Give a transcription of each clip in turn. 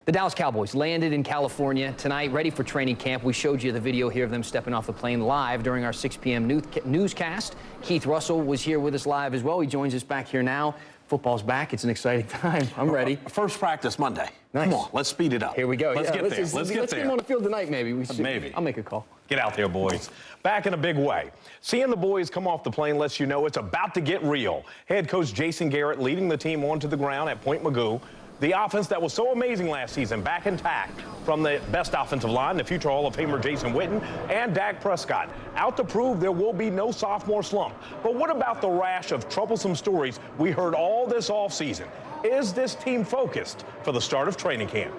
The Dallas Cowboys landed in California tonight, ready for training camp. We showed you the video here of them stepping off the plane live during our 6 p.m. newscast. Keith Russell was here with us live as well. He joins us back here now. Football's back. It's an exciting time. I'm ready. First practice Monday. Nice. Come on, let's speed it up. Here we go. Let's get there. Let's get him on the field tonight, maybe. Maybe. I'll make a call. Get out there, boys. Back in a big way. Seeing the boys come off the plane lets you know it's about to get real. Head coach Jason Garrett leading the team onto the ground at Point Magoo. The offense that was so amazing last season back intact from the best offensive line, the future Hall of Famer Jason Witten, and Dak Prescott. Out to prove there will be no sophomore slump. But what about the rash of troublesome stories we heard all this offseason? Is this team focused for the start of training camp?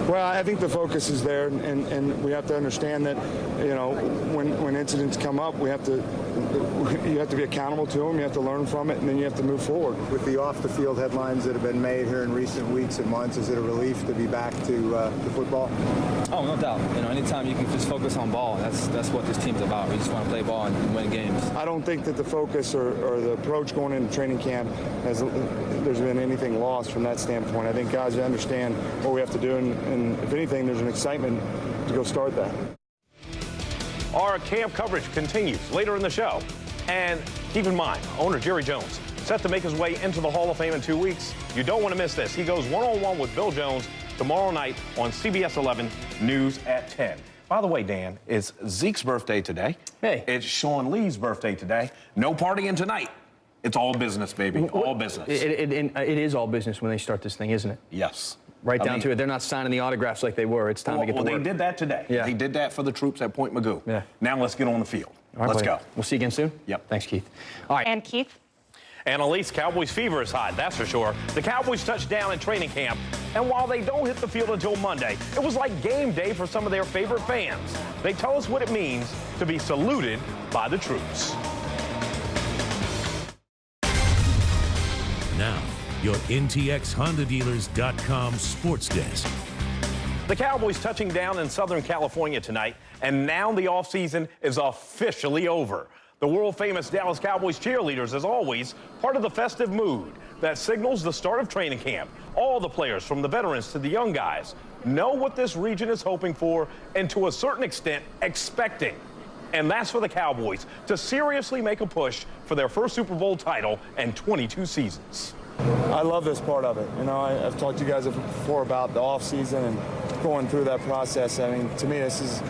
Well, I think the focus is there, and we have to understand that, you know, when incidents come up, you have to be accountable to them, you have to learn from it, and then you have to move forward. With the off-the-field headlines that have been made here in recent weeks and months, is it a relief to be back to football? Oh, no doubt. You know, anytime you can just focus on ball, that's what this team's about. We just want to play ball and win games. I don't think that the focus or the approach going into training camp there's been anything lost from that standpoint. I think guys understand what we have to do, and if anything, there's an excitement to go start that. Our camp coverage continues later in the show. And keep in mind, owner Jerry Jones, set to make his way into the Hall of Fame in 2 weeks. You don't want to miss this. He goes one-on-one with Bill Jones tomorrow night on CBS 11 News at 10. By the way, Dan, it's Zeke's birthday today. Hey. It's Sean Lee's birthday today. No partying tonight. It's all business, baby. All business. It is all business when they start this thing, isn't it? Yes. Right down to it. They're not signing the autographs like they were. It's time to get to work. Well, they did that today. Yeah. They did that for the troops at Point Magoo. Yeah. Now let's get on the field. All right, let's buddy. go. We'll see you again soon. Yep. Thanks, Keith. All right. And Keith? And Elise, Cowboys fever is hot, that's for sure. The Cowboys touched down in training camp, and while they don't hit the field until Monday, it was like game day for some of their favorite fans. They tell us what it means to be saluted by the troops. Now, your NTXHondaDealers.com sports desk. The Cowboys touching down in Southern California tonight, and now the offseason is officially over. The world-famous Dallas Cowboys cheerleaders, as always, part of the festive mood that signals the start of training camp. All the players, from the veterans to the young guys, know what this region is hoping for and, to a certain extent, expecting. And that's for the Cowboys to seriously make a push for their first Super Bowl title in 22 seasons. I love this part of it. You know, I've talked to you guys before about the off-season and going through that process. I mean, to me, this is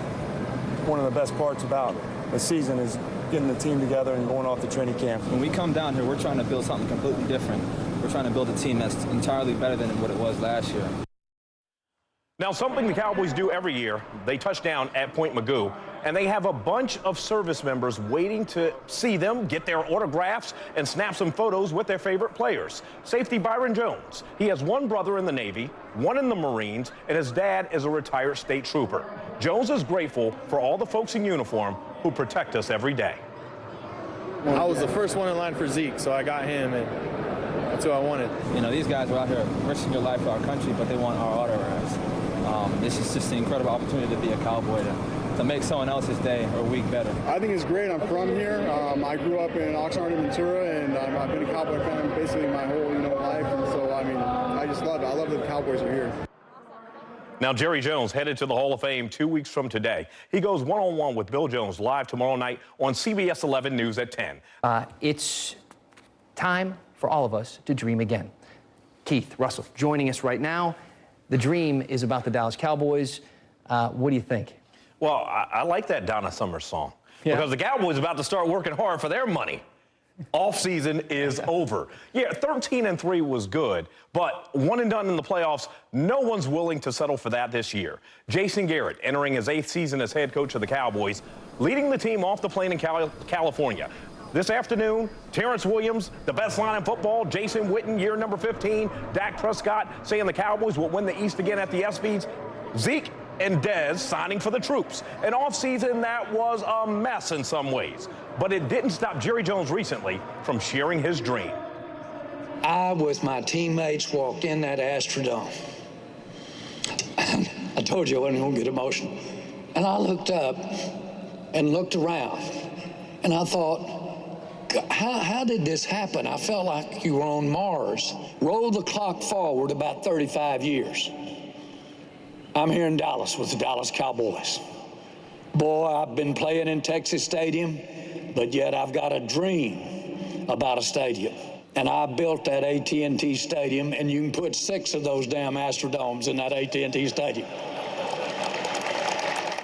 one of the best parts about the season is getting the team together and going off the training camp. When we come down here, we're trying to build something completely different. We're trying to build a team that's entirely better than what it was last year. Now, something the Cowboys do every year, they touch down at Point Magoo, and they have a bunch of service members waiting to see them, get their autographs, and snap some photos with their favorite players. Safety Byron Jones. He has one brother in the Navy, one in the Marines, and his dad is a retired state trooper. Jones is grateful for all the folks in uniform who protect us every day. I was the first one in line for Zeke, so I got him, and that's who I wanted. You know, these guys are out here risking their life for our country, but they want our autographs. This is just an incredible opportunity to be a Cowboy, to make someone else's day or week better. I think it's great. I'm from here. I grew up in Oxnard and Ventura, and I've been a Cowboy fan basically my whole life. And so, I mean, I just love it. I love that the Cowboys are here. Now, Jerry Jones headed to the Hall of Fame 2 weeks from today. He goes one-on-one with Bill Jones live tomorrow night on CBS 11 News at 10. It's time for all of us to dream again. Keith Russell joining us right now. The dream is about the Dallas Cowboys. What do you think? Well, I like that Donna Summer song. Yeah. Because the Cowboys are about to start working hard for their money. Off-season is over. Yeah, 13-3 was good, but one and done in the playoffs, no one's willing to settle for that this year. Jason Garrett entering his 8th season as head coach of the Cowboys, leading the team off the plane in California. This afternoon, Terrence Williams, the best line in football, Jason Witten, year number 15, Dak Prescott saying the Cowboys will win the East again at the ESPYs, Zeke and Dez signing for the troops. An offseason that was a mess in some ways, but it didn't stop Jerry Jones recently from sharing his dream. I, with my teammates, walked in that Astrodome. I told you I wasn't going to get emotional. And I looked up and looked around, and I thought, how did this happen? I felt like you were on Mars. Roll the clock forward about 35 years. I'm here in Dallas with the Dallas Cowboys. Boy, I've been playing in Texas Stadium, but yet I've got a dream about a stadium. And I built that AT&T Stadium, and you can put 6 of those damn Astrodomes in that AT&T Stadium.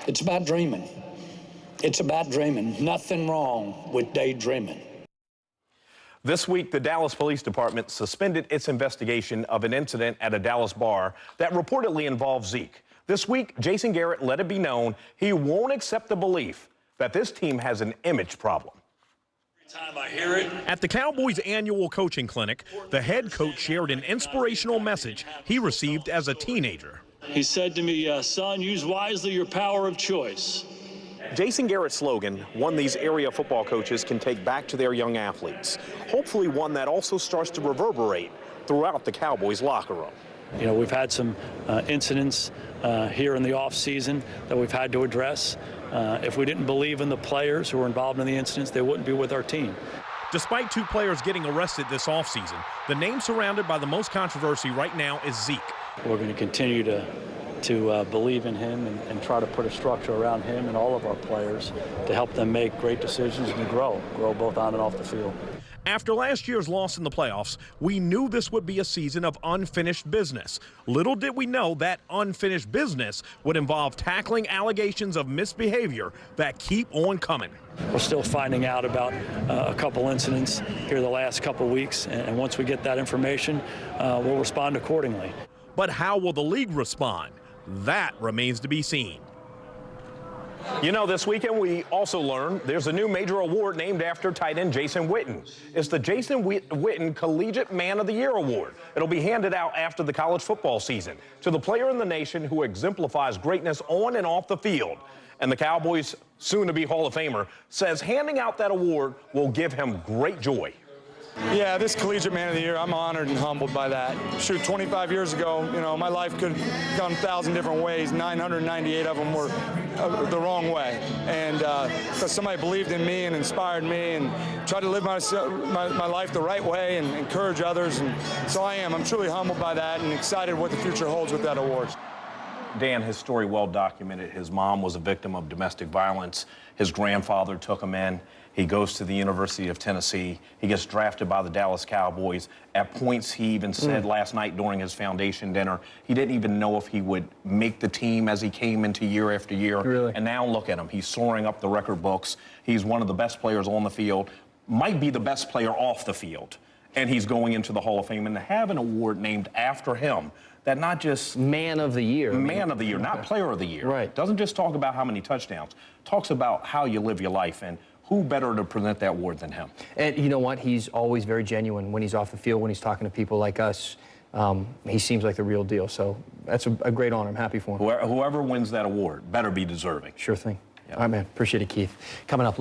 It's about dreaming. It's about dreaming. Nothing wrong with daydreaming. This week, the Dallas Police Department suspended its investigation of an incident at a Dallas bar that reportedly involved Zeke. This week, Jason Garrett let it be known he won't accept the belief that this team has an image problem. Time I hear it. At the Cowboys' annual coaching clinic, the head coach shared an inspirational message he received as a teenager. He said to me, son, use wisely your power of choice. Jason Garrett's slogan, one these area football coaches can take back to their young athletes. Hopefully one that also starts to reverberate throughout the Cowboys locker room. You know, we've had some incidents here in the offseason that we've had to address. If we didn't believe in the players who were involved in the incidents, they wouldn't be with our team. Despite 2 players getting arrested this offseason, the name surrounded by the most controversy right now is Zeke. We're going to continue to believe in him and try to put a structure around him and all of our players to help them make great decisions and grow both on and off the field. After last year's loss in the playoffs, we knew this would be a season of unfinished business. Little did we know that unfinished business would involve tackling allegations of misbehavior that keep on coming. We're still finding out about a couple incidents here the last couple weeks, and once we get that information, we'll respond accordingly. But how will the league respond? That remains to be seen. You know, this weekend we also learned there's a new major award named after tight end Jason Witten. It's the Jason Witten Collegiate Man of the Year Award. It'll be handed out after the college football season to the player in the nation who exemplifies greatness on and off the field. And the Cowboys' soon-to-be Hall of Famer says handing out that award will give him great joy. Yeah, this Collegiate Man of the Year, I'm honored and humbled by that. Shoot, 25 years ago, you know, my life could have gone 1,000 different ways. 998 of them were the wrong way. And because somebody believed in me and inspired me and tried to live my life the right way and encourage others. And so I'm truly humbled by that and excited what the future holds with that award. Dan, his story well documented. His mom was a victim of domestic violence. His grandfather took him in. He goes to the University of Tennessee. He gets drafted by the Dallas Cowboys. At points, he even said last night during his foundation dinner, he didn't even know if he would make the team as he came into year after year. Really? And now look at him. He's soaring up the record books. He's one of the best players on the field, might be the best player off the field. And he's going into the Hall of Fame. And to have an award named after him, that not just Man of the Year. Man of the Year, not Player of the Year. Right. Doesn't just talk about how many touchdowns. Talks about how you live your life. And who better to present that award than him? And you know what? He's always very genuine when he's off the field, when he's talking to people like us. He seems like the real deal. So that's a great honor. I'm happy for him. Whoever wins that award better be deserving. Sure thing. Yep. All right, man. Appreciate it, Keith. Coming up.